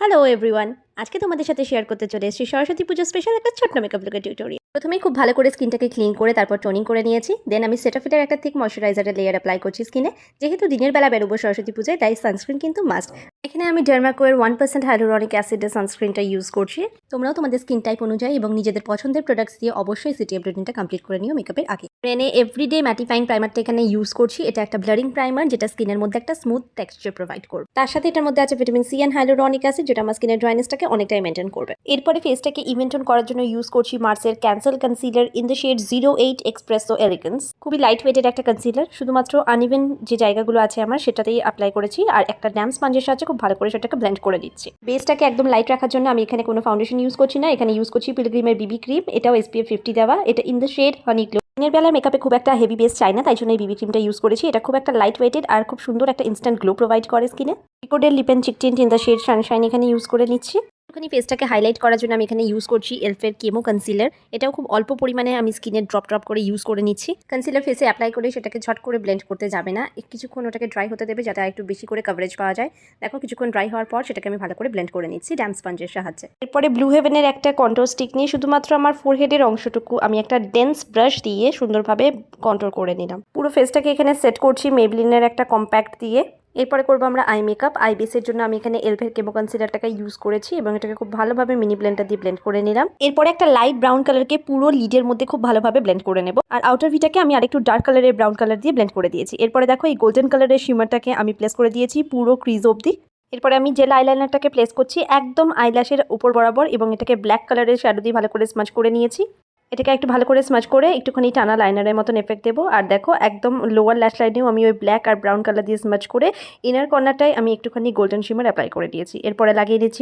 Hello everyone, আজকে তোমাদের সাথে শেয়ার করতে চলে এসেছি সরস্বতী পুজো স্পেশাল একটা ছোট্ট মেকআপ লুকের টিউটোরিয়াল। প্রথমেই খুব ভালো করে স্কিনটাকে ক্লিন করে তারপর টোনিং করে নিয়েছি। দেন আমি সেটাফিটের একটা থিক ময়শ্চারাইজারের লেয়ার অ্যাপ্লাই করছি স্কিনে। যেহেতু দিনের বেলা বেরোবো সরস্বতী পূজায়, তাই সানস্ক্রিন কিন্তু মাস্ট। এখানে আমি ডার্মাকোয়ের 1% হাইড্রোরনিক অ্যাসিডের সানস্ক্রিনটা ইউজ করছি। তোমরাও তোমাদের স্কিন টাইপ অনুযায়ী এবং নিজেদের পছন্দের প্রোডাক্টস দিয়ে অবশ্যই সিটিএফ রুটিনটা কমপ্লিট করে নিও মেকআপের আগে। ব্রেনে এভরিডে ম্যাটিফাইং প্রাইমারটা এখানে ইউজ করছি। এটা একটা ব্লারিং প্রাইমার যেটা স্কিনের মধ্যে একটা স্মুথ টেক্সচার প্রোভাইড করবে। তার সাথে এটার মধ্যে আছে ভিটামিন সি অ্যান্ড হাইড্রোরনিক অ্যাসিড, যেটা আমার স্কিনের ড্রাইনেসটাকে অনেকটাই মেনটেন করবে। এরপরে ফেসটাকে ইভেন্টন করার জন্য ইউজ করছি মার্সের cancel concealer in the shade 08 espresso elegance. খুবই লাইট ওয়েটেড একটা কনসিলার, শুধুমাত্র আনইভেন যে জায়গাগুলো আছে আমার সেটাতেই অ্যাপ্লাই করেছি, আর একটা ড্যাম্প স্পঞ্জের সাহায্যে খুব ভালো করে সেটাকে ব্লেন্ড করে দিচ্ছি। বেসটাকে একদম লাইট রাখার জন্য আমি এখানে কোনো ফাউন্ডেশন ইউজ করছি না, এখানে ইউজ করছি পিলগ্রিমের বিবি ক্রিম। এটাও SPF 50 দেওয়া, এটা in the shade honey glow. দিনের বেলার মেকআপে খুব একটা হেভি বেস চাই না, তাই জন্য এই বিবি ক্রিমটা ইউজ করেছি। এটা খুব একটা লাইট ওয়েটেড আর খুব সুন্দর একটা ইনস্ট্যান্ট গ্লো প্রোভাইড করে স্কিনে। রিকোডের lip and cheek tint in the shade sunshine এখানে ইউজ করে নিচ্ছি। একটুখানি ফেসটাকে হাইলাইট করার জন্য আমি এখানে ইউজ করছি এলফের কেমো কনসিলার। এটাও খুব অল্প পরিমাণে আমি স্কিনে ড্রপ করে ইউজ করে নিচ্ছি। কনসিলার ফেসে অ্যাপ্লাই করে সেটাকে ঝট করে ব্লেন্ড করতে যাবে না, কিছুক্ষণ ওটাকে ড্রাই হতে দেবে যাতে একটু বেশি করে কভারেজ পাওয়া যায়। দেখো কিছুক্ষণ ড্রাই হওয়ার পর সেটাকে আমি ভালো করে ব্লেন্ড করে নিচ্ছি ড্যাম্প স্পঞ্জের সাহায্যে। এরপরে ব্লু হেভেনের একটা কন্ট্রোল স্টিক নিয়ে শুধুমাত্র আমার ফোরহেডের অংশটুকু আমি একটা ডেন্স ব্রাশ দিয়ে সুন্দরভাবে কন্ট্রোল করে নিলাম। পুরো ফেসটাকে এখানে সেট করছি মেবলিনের একটা কম্প্যাক্ট দিয়ে। এরপরে করবো আমরা আই মেকআপ। আই বেসের জন্য আমি এখানে এলভের কেমো কনসিলারটাকে ইউজ করেছি এবং এটাকে খুব ভালোভাবে মিনি ব্লেন্ডার দিয়ে ব্লেন্ড করে নিলাম। এরপরে একটা লাইট ব্রাউন কালারকে পুরো লিডের মধ্যে খুব ভালোভাবে ব্লেন্ড করে নেব, আর আউটার ভিটাকে আমি আরেকটু ডার্ক কালারের ব্রাউন কালার দিয়ে ব্লেন্ড করে দিয়েছি। এরপরে দেখো এই গোল্ডেন কালারের শিমারটাকে আমি প্লেস করে দিয়েছি পুরো ক্রিজ অবধি। এরপরে আমি জেল আইলাইনারটাকে প্লেস করছি একদম আইল্যাশের উপর বরাবর এবং এটাকে ব্ল্যাক কালারের শ্যাডো দিয়ে ভালো করে স্মাচ করে নিয়েছি। এটাকে একটু ভালো করে স্মাচ করে একটুখানি টানা লাইনারের মতন এফেক্ট দেবো। আর দেখো একদম লোয়ার ল্যাশ লাইনেও আমি ওই ব্ল্যাক আর ব্রাউন কালার দিয়ে স্মাচ করে ইনার কর্নারটায় আমি একটুখানি গোল্ডেন শিমার অ্যাপ্লাই করে দিয়েছি। এরপরে লাগিয়ে দিচ্ছি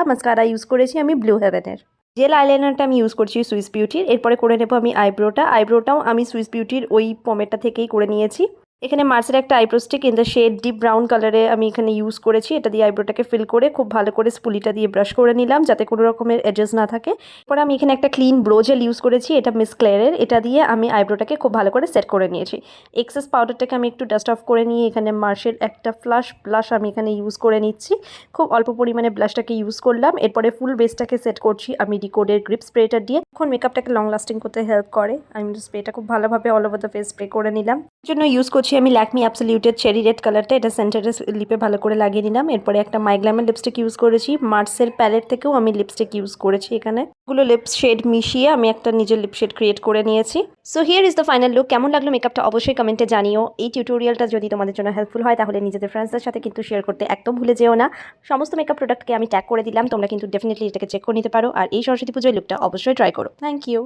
মাস্কারা ইউজ করেছি আমি ব্লু হেভেনের। জেল আইলাইনারটা আমি ইউজ করছি সুইস বিউটির। এরপরে করে নেবো আমি আইব্রোটাও আমি সুইস বিউটির ওই পমেরটা থেকেই করে নিয়েছি। এখানে মার্সের একটা eyebrow stick in the shade deep brown কালারে আমি এখানে ইউজ করেছি। এটা দিয়ে আইব্রোটাকে ফিল করে খুব ভালো করে স্পুলিটা দিয়ে ব্রাশ করে নিলাম যাতে কোনো রকমের এডজেস না থাকে। পরে আমি এখানে একটা ক্লিন ব্রো জেল ইউজ করেছি, এটা মিস ক্লেয়ারের। এটা দিয়ে আমি আইব্রোটাকে খুব ভালো করে সেট করে নিয়েছি। এক্সেস পাউডারটাকে আমি একটু ডাস্ট অফ করে নিয়ে এখানে মার্সের একটা ব্লাশ আমি এখানে ইউজ করে নিচ্ছি। খুব অল্প পরিমাণে ব্লাশটাকে ইউজ করলাম। এরপরে ফুল বেসটাকে সেট করছি আমি রিকোডের গ্রিপ স্প্রেটা দিয়ে। এখন মেকআপটাকে লং লাস্টিং করতে হেল্প করে। আমি স্প্রেটা খুব ভালোভাবে all over the face spray করে নিলাম। এর জন্য ইউজ করছি আমি ল্যাকমি অ্যাবসলিউটের চেরি রেড কালারটা। এটা সেন্টারের লিপে ভালো করে লাগিয়ে নিলাম। এরপরে একটা মাইগ্ল্যামের লিপস্টিক ইউজ করেছি। মার্সের প্যালেট থেকেও আমি লিপস্টিক ইউজ করেছি। এখানে এগুলো লিপস শেড মিশিয়ে আমি একটা নিজের লিপ শেড ক্রিয়েট করে নিয়েছি। So here is the final look. কেমন লাগলো মেকআপটা অবশ্যই কমেন্টে জানিও। এই টিউটোরিয়ালটা যদি তোমাদের জন্য হেল্পফুল হয় তাহলে নিজেদের ফ্রেন্ডসদের সাথে কিন্তু শেয়ার করতে একদম ভুলে যেও না। সমস্ত মেকআপ প্রোডাক্টকে আমি ট্যাগ করে দিলাম, তোমরা কিন্তু ডেফিনেটলি এটাকে চেক করে নিতে পারো। আর এই সরস্বতী পুজোর লুকটা অবশ্যই ট্রাই করো। Thank you.